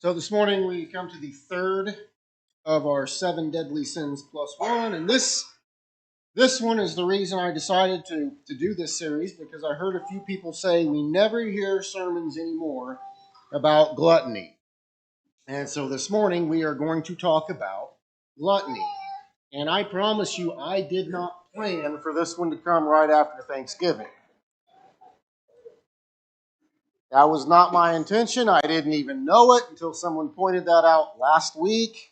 So this morning we come to the third of our 7 deadly sins plus 1, and this one is the reason I decided to do this series, because I heard a few people say we never hear sermons anymore about gluttony. And so this morning we are going to talk about gluttony. And I promise you, I did not plan for this one to come right after Thanksgiving. That was not my intention. I didn't even know it until someone pointed that out last week.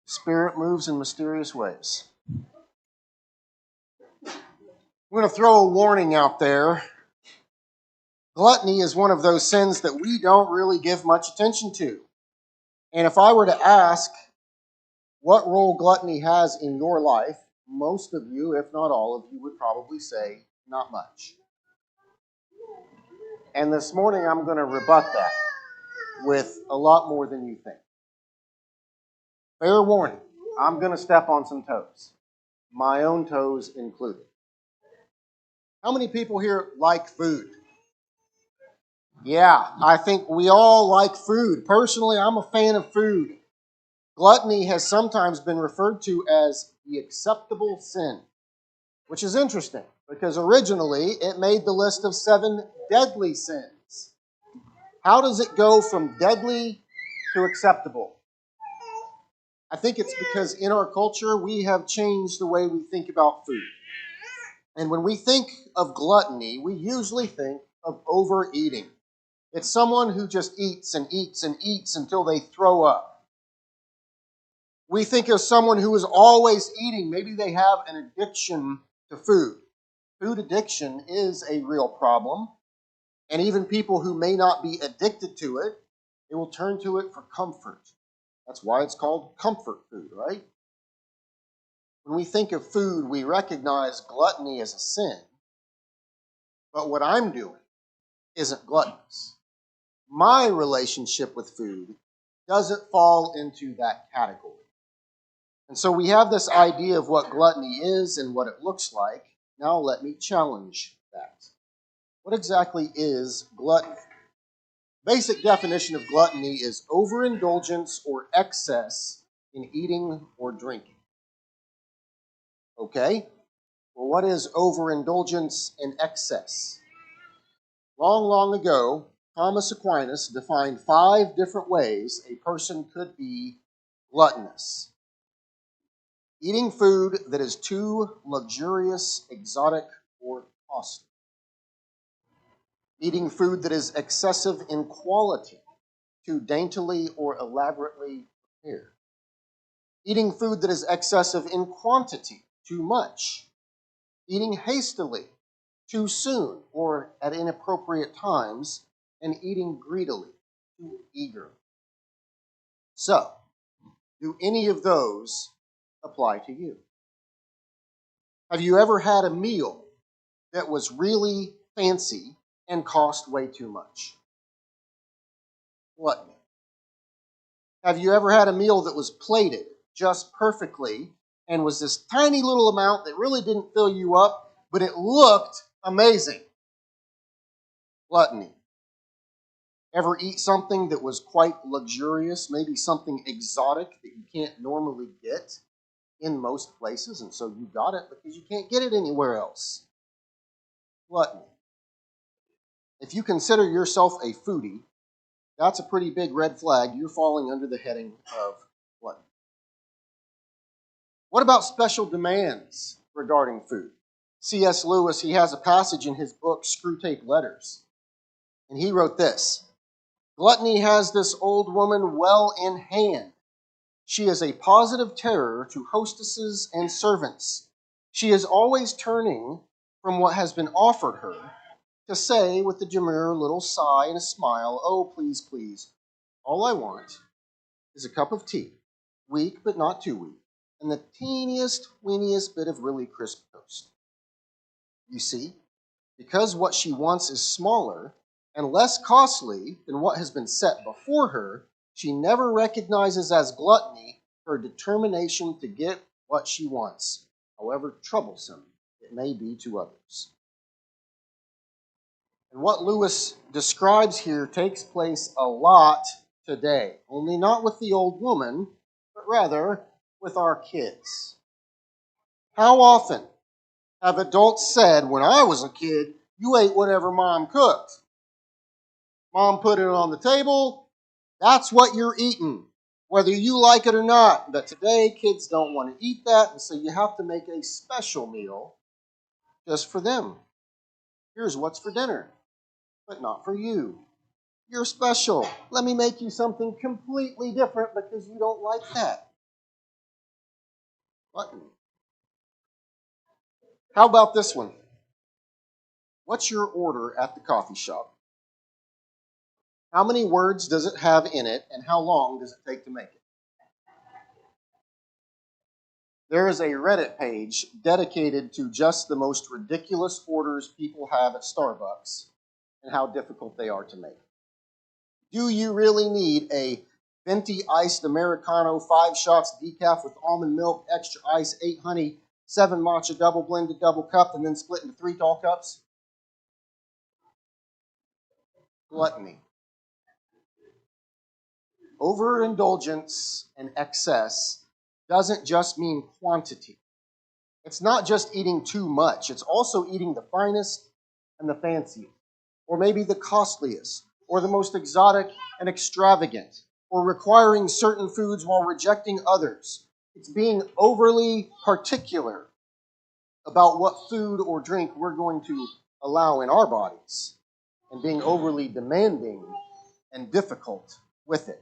Spirit moves in mysterious ways. I'm going to throw a warning out there. Gluttony is one of those sins that we don't really give much attention to. And if I were to ask what role gluttony has in your life, most of you, if not all of you, would probably say not much. And this morning I'm going to rebut that with a lot more than you think. Fair warning, I'm going to step on some toes, my own toes included. How many people here like food? Yeah, I think we all like food. Personally, I'm a fan of food. Gluttony has sometimes been referred to as the acceptable sin, which is interesting because originally it made the list of 7 deadly sins. How does it go from deadly to acceptable? I think it's because in our culture we have changed the way we think about food. And when we think of gluttony, we usually think of overeating. It's someone who just eats and eats and eats until they throw up. We think of someone who is always eating. Maybe they have an addiction to food. Food addiction is a real problem. And even people who may not be addicted to it, they will turn to it for comfort. That's why it's called comfort food, right? When we think of food, we recognize gluttony as a sin. But what I'm doing isn't gluttonous. My relationship with food doesn't fall into that category. And so we have this idea of what gluttony is and what it looks like. Now let me challenge that. What exactly is gluttony? Basic definition of gluttony is overindulgence or excess in eating or drinking. Okay? Well, what is overindulgence and excess? Long, long ago, Thomas Aquinas defined 5 different ways a person could be gluttonous. Eating food that is too luxurious, exotic, or costly. Eating food that is excessive in quality, too daintily or elaborately prepared. Eating food that is excessive in quantity, too much. Eating hastily, too soon, or at inappropriate times, and eating greedily, too eagerly. So, do any of those apply to you? Have you ever had a meal that was really fancy and cost way too much? Gluttony. Have you ever had a meal that was plated just perfectly and was this tiny little amount that really didn't fill you up, but it looked amazing? Gluttony. Ever eat something that was quite luxurious, maybe something exotic that you can't normally get in most places, and so you got it because you can't get it anywhere else? Gluttony. If you consider yourself a foodie, that's a pretty big red flag. You're falling under the heading of gluttony. What about special demands regarding food? C.S. Lewis, he has a passage in his book, Screwtape Letters, and he wrote this: Gluttony has this old woman well in hand. She is a positive terror to hostesses and servants. She is always turning from what has been offered her to say with a demure little sigh and a smile, "Oh, please, please, all I want is a cup of tea, weak but not too weak, and the teeniest, weeniest bit of really crisp toast." You see, because what she wants is smaller and less costly than what has been set before her, she never recognizes as gluttony her determination to get what she wants, however troublesome it may be to others. And what Lewis describes here takes place a lot today. Only not with the old woman, but rather with our kids. How often have adults said, when I was a kid, you ate whatever mom cooked? Mom put it on the table, that's what you're eating, whether you like it or not. But today, kids don't want to eat that, and so you have to make a special meal just for them. Here's what's for dinner, but not for you. You're special. Let me make you something completely different because you don't like that. Gluttony. How about this one? What's your order at the coffee shop? How many words does it have in it, and how long does it take to make it? There is a Reddit page dedicated to just the most ridiculous orders people have at Starbucks and how difficult they are to make. Do you really need a venti iced Americano, 5 shots decaf with almond milk, extra ice, 8 honey, 7 matcha, double blended, double cupped, and then split into 3 tall cups? Gluttony. Overindulgence and excess doesn't just mean quantity. It's not just eating too much. It's also eating the finest and the fanciest, or maybe the costliest, or the most exotic and extravagant, or requiring certain foods while rejecting others. It's being overly particular about what food or drink we're going to allow in our bodies, and being overly demanding and difficult with it.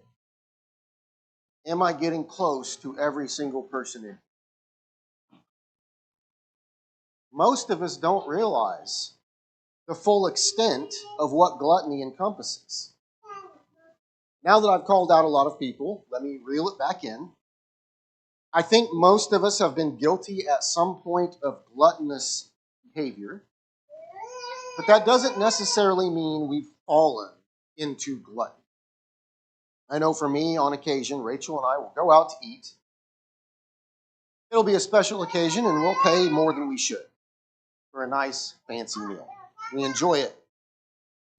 Am I getting close to every single person in? Most of us don't realize the full extent of what gluttony encompasses. Now that I've called out a lot of people, let me reel it back in. I think most of us have been guilty at some point of gluttonous behavior, but that doesn't necessarily mean we've fallen into gluttony. I know for me, on occasion, Rachel and I will go out to eat. It'll be a special occasion, and we'll pay more than we should for a nice, fancy meal. We enjoy it.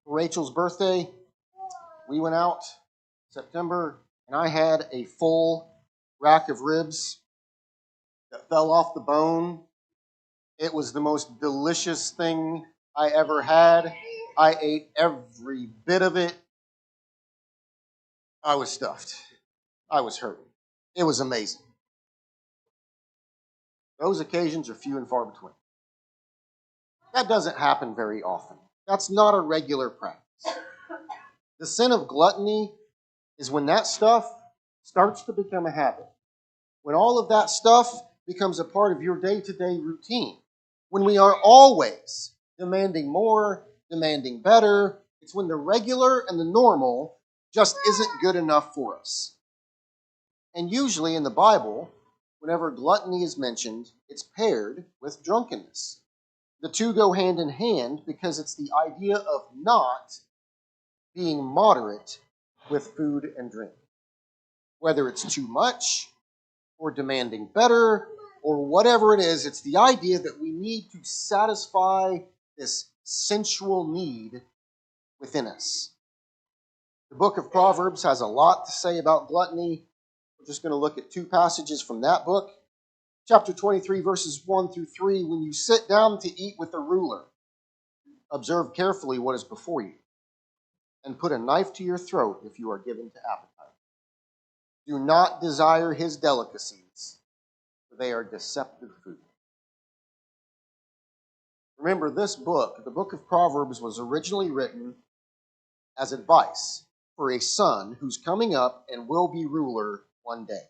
For Rachel's birthday, we went out in September, and I had a full rack of ribs that fell off the bone. It was the most delicious thing I ever had. I ate every bit of it. I was stuffed. I was hurting. It was amazing. Those occasions are few and far between. That doesn't happen very often. That's not a regular practice. The sin of gluttony is when that stuff starts to become a habit. When all of that stuff becomes a part of your day-to-day routine. When we are always demanding more, demanding better. It's when the regular and the normal just isn't good enough for us. And usually in the Bible, whenever gluttony is mentioned, it's paired with drunkenness. The two go hand in hand because it's the idea of not being moderate with food and drink. Whether it's too much or demanding better or whatever it is, it's the idea that we need to satisfy this sensual need within us. The book of Proverbs has a lot to say about gluttony. We're just going to look at 2 passages from that book. Chapter 23, verses 1 through 3. When you sit down to eat with a ruler, observe carefully what is before you, and put a knife to your throat if you are given to appetite. Do not desire his delicacies, for they are deceptive food. Remember, this book, the book of Proverbs, was originally written as advice for a son who's coming up and will be ruler one day.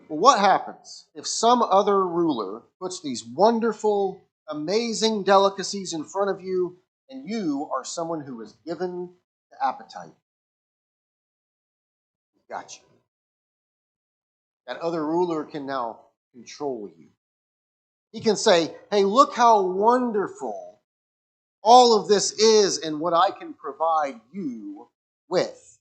Well, what happens if some other ruler puts these wonderful, amazing delicacies in front of you, and you are someone who is given to appetite? Got you. That other ruler can now control you. He can say, hey, look how wonderful all of this is and what I can provide you with.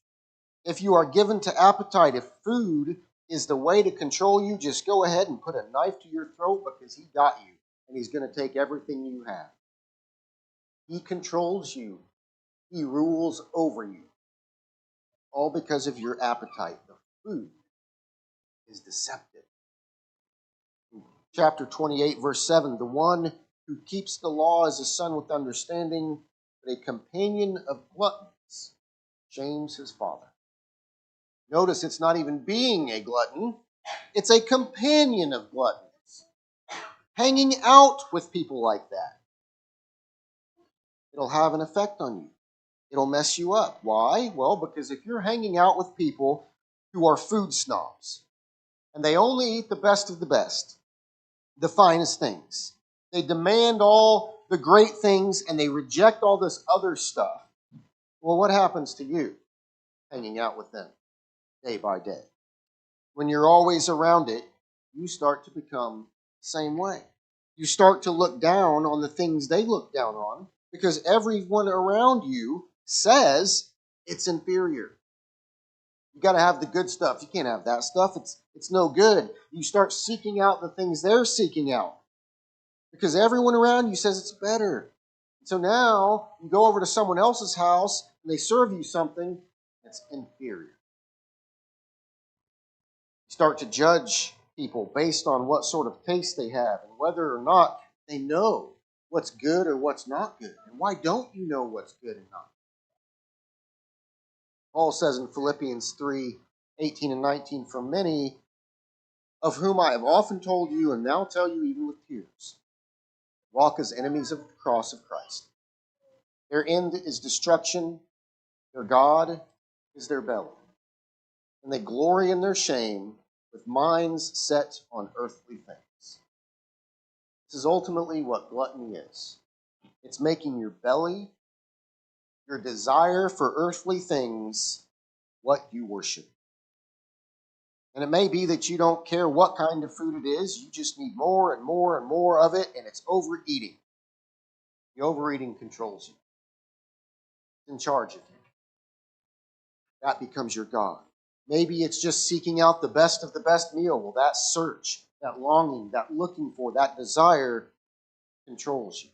If you are given to appetite, if food is the way to control you, just go ahead and put a knife to your throat because he got you and he's going to take everything you have. He controls you. He rules over you. all because of your appetite. The food is deceptive. Chapter 28, verse 7, the one who keeps the law is a son with understanding, but a companion of gluttons shames his father. Notice it's not even being a glutton, it's a companion of gluttons. Hanging out with people like that. It'll have an effect on you. It'll mess you up. Why? Well, because if you're hanging out with people who are food snobs, and they only eat the best of the best, the finest things, they demand all the great things, and they reject all this other stuff, well, what happens to you hanging out with them day by day? When you're always around it, you start to become the same way. You start to look down on the things they look down on because everyone around you says it's inferior. You got to have the good stuff. You can't have that stuff. It's no good. You start seeking out the things they're seeking out because everyone around you says it's better. So now you go over to someone else's house and they serve you something that's inferior. You start to judge people based on what sort of taste they have and whether or not they know what's good or what's not good. And why don't you know what's good and not? Paul says in Philippians 3:18 and 19, for many of whom I have often told you and now tell you even with tears, walk as enemies of the cross of Christ. Their end is destruction, their God is their belly, and they glory in their shame with minds set on earthly things. This is ultimately what gluttony is. It's making your belly, your desire for earthly things, what you worship. And it may be that you don't care what kind of food it is, you just need more and more and more of it, and it's overeating. The overeating controls you. It's in charge of you. That becomes your God. Maybe it's just seeking out the best of the best meal. Well, that search, that longing, that looking for, that desire controls you.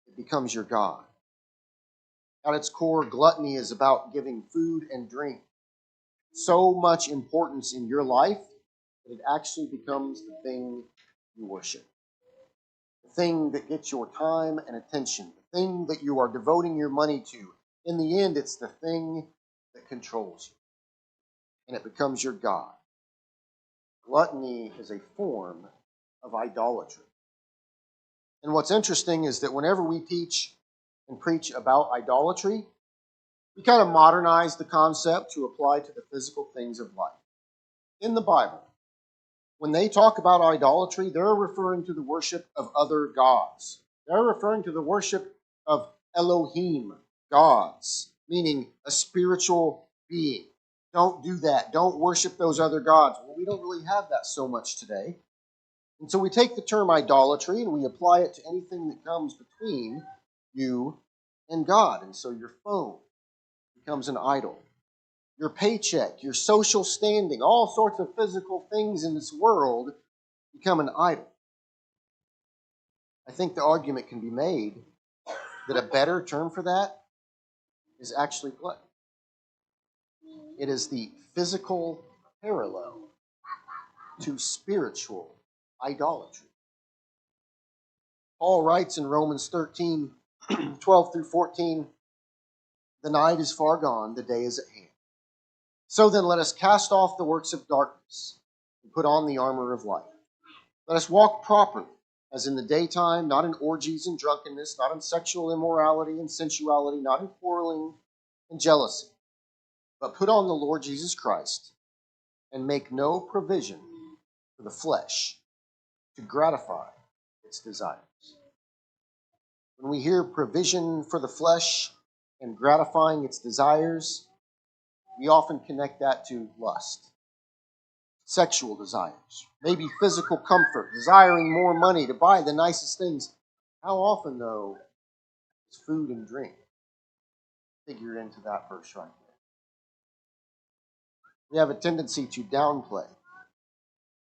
It becomes your God. At its core, gluttony is about giving food and drink so much importance in your life that it actually becomes the thing you worship. The thing that gets your time and attention. The thing that you are devoting your money to. In the end, it's the thing that controls you. And it becomes your God. Gluttony is a form of idolatry. And what's interesting is that whenever we teach and preach about idolatry, we kind of modernize the concept to apply to the physical things of life. In the Bible, when they talk about idolatry, they're referring to the worship of other gods. They're referring to the worship of Elohim, gods, meaning a spiritual being. Don't do that. Don't worship those other gods. Well, we don't really have that so much today. And so we take the term idolatry and we apply it to anything that comes between you and God. And so your phone becomes an idol. Your paycheck, your social standing, all sorts of physical things in this world become an idol. I think the argument can be made that a better term for that is actually gluttony. It is the physical parallel to spiritual idolatry. Paul writes in Romans 13, 12 through 14, the night is far gone, the day is at hand. So then let us cast off the works of darkness and put on the armor of light. Let us walk properly, as in the daytime, not in orgies and drunkenness, not in sexual immorality and sensuality, not in quarreling and jealousy, but put on the Lord Jesus Christ and make no provision for the flesh to gratify its desires. When we hear provision for the flesh and gratifying its desires, we often connect that to lust, sexual desires, maybe physical comfort, desiring more money to buy the nicest things. How often, though, does food and drink figure into that verse right there? We have a tendency to downplay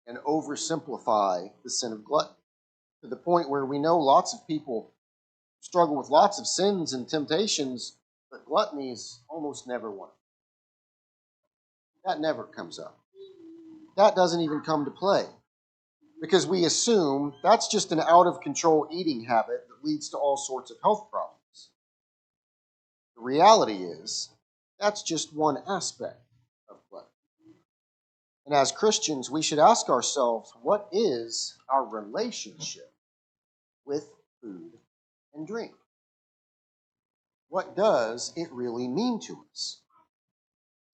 and oversimplify the sin of gluttony to the point where we know lots of people struggle with lots of sins and temptations, but gluttony is almost never one. That never comes up. That doesn't even come to play because we assume that's just an out-of-control eating habit that leads to all sorts of health problems. The reality is that's just one aspect of gluttony. And as Christians, we should ask ourselves, what is our relationship with food and drink? What does it really mean to us?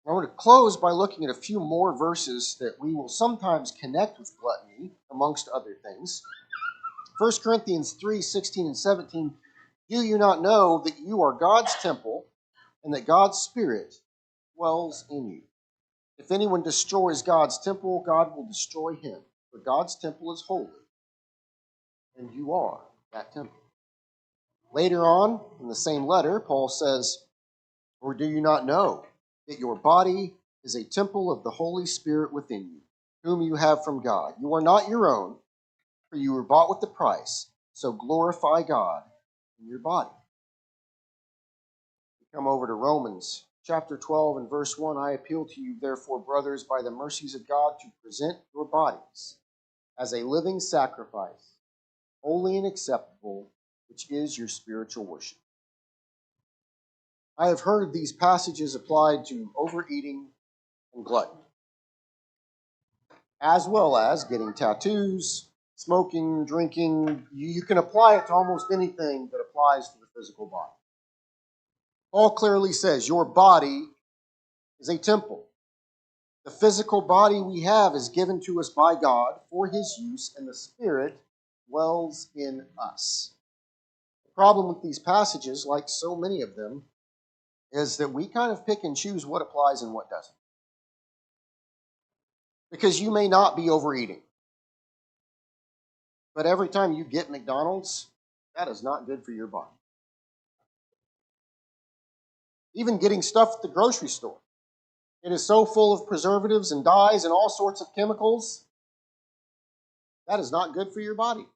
I want to close by looking at a few more verses that we will sometimes connect with gluttony, amongst other things. 1 Corinthians 3:16 and 17, do you not know that you are God's temple and that God's Spirit dwells in you? If anyone destroys God's temple, God will destroy him. For God's temple is holy, and you are that temple. Later on, in the same letter, Paul says, or do you not know that your body is a temple of the Holy Spirit within you, whom you have from God? You are not your own, for you were bought with a price, so glorify God in your body. We come over to Romans chapter 12 and verse 1. I appeal to you, therefore, brothers, by the mercies of God, to present your bodies as a living sacrifice, holy and acceptable, which is your spiritual worship. I have heard these passages applied to overeating and gluttony, as well as getting tattoos, smoking, drinking. You can apply it to almost anything that applies to the physical body. Paul clearly says your body is a temple. The physical body we have is given to us by God for His use, and the Spirit dwells in us. The problem with these passages, like so many of them, is that we kind of pick and choose what applies and what doesn't. Because you may not be overeating, but every time you get McDonald's, that is not good for your body. Even getting stuff at the grocery store. It is so full of preservatives and dyes and all sorts of chemicals. That is not good for your body.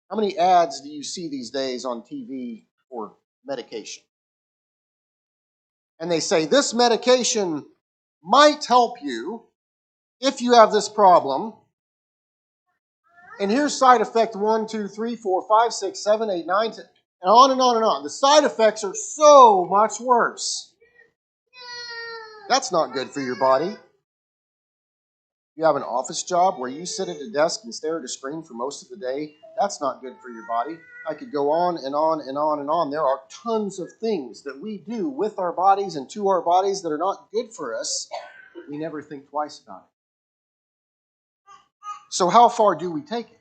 How many ads do you see these days on TV for medication? And they say, this medication might help you if you have this problem. And here's side effect 1, 2, 3, 4, 5, 6, 7, 8, 9, 10, and on and on and on. The side effects are so much worse. That's not good for your body. You have an office job where you sit at a desk and stare at a screen for most of the day. That's not good for your body. I could go on and on and on and on. There are tons of things that we do with our bodies and to our bodies that are not good for us. We never think twice about it. So how far do we take it?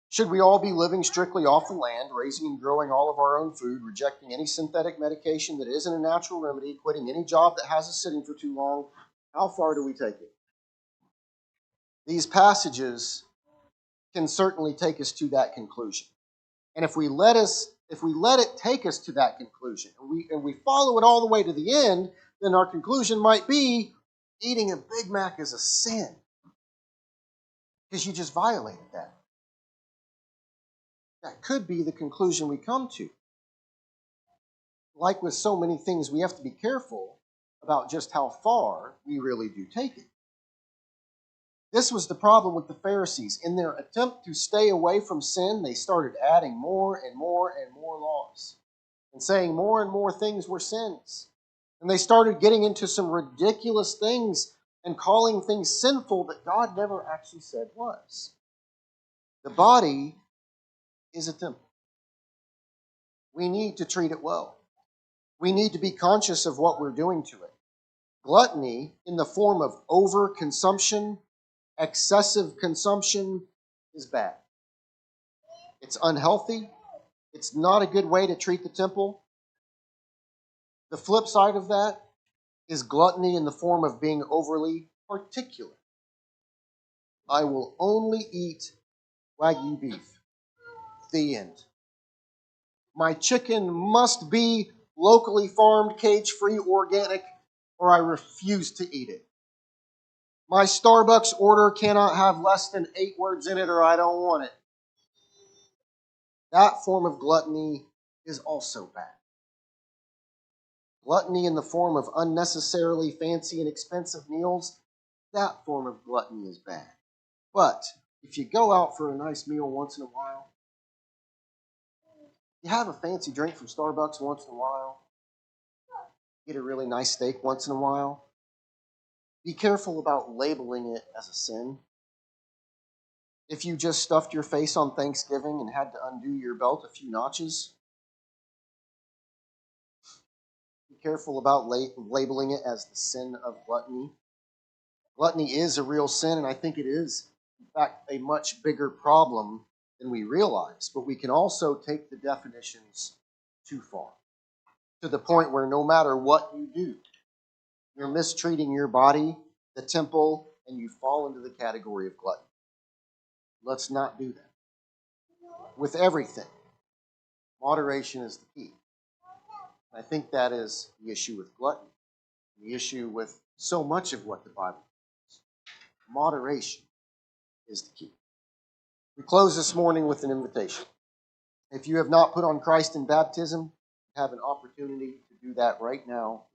Should we all be living strictly off the land, raising and growing all of our own food, rejecting any synthetic medication that isn't a natural remedy, quitting any job that has us sitting for too long? How far do we take it? These passages can certainly take us to that conclusion. And if we let it take us to that conclusion, and we follow it all the way to the end, then our conclusion might be eating a Big Mac is a sin. Because you just violated that. That could be the conclusion we come to. Like with so many things, we have to be careful about just how far we really do take it. This was the problem with the Pharisees. In their attempt to stay away from sin, they started adding more and more and more laws and saying more and more things were sins. And they started getting into some ridiculous things and calling things sinful that God never actually said was. The body is a temple. We need to treat it well. We need to be conscious of what we're doing to it. Gluttony, in the form of overconsumption, excessive consumption, is bad. It's unhealthy. It's not a good way to treat the temple. The flip side of that is gluttony in the form of being overly particular. I will only eat Wagyu beef. The end. My chicken must be locally farmed, cage-free, organic, or I refuse to eat it. My Starbucks order cannot have less than 8 words in it or I don't want it. That form of gluttony is also bad. Gluttony in the form of unnecessarily fancy and expensive meals, that form of gluttony is bad. But if you go out for a nice meal once in a while, you have a fancy drink from Starbucks once in a while, get a really nice steak once in a while, be careful about labeling it as a sin. If you just stuffed your face on Thanksgiving and had to undo your belt a few notches, be careful about labeling it as the sin of gluttony. Gluttony is a real sin, and I think it is, in fact, a much bigger problem than we realize. But we can also take the definitions too far, to the point where no matter what you do, you're mistreating your body, the temple, and you fall into the category of gluttony. Let's not do that. With everything, moderation is the key. I think that is the issue with gluttony, the issue with so much of what the Bible says. Moderation is the key. We close this morning with an invitation. If you have not put on Christ in baptism, you have an opportunity to do that right now.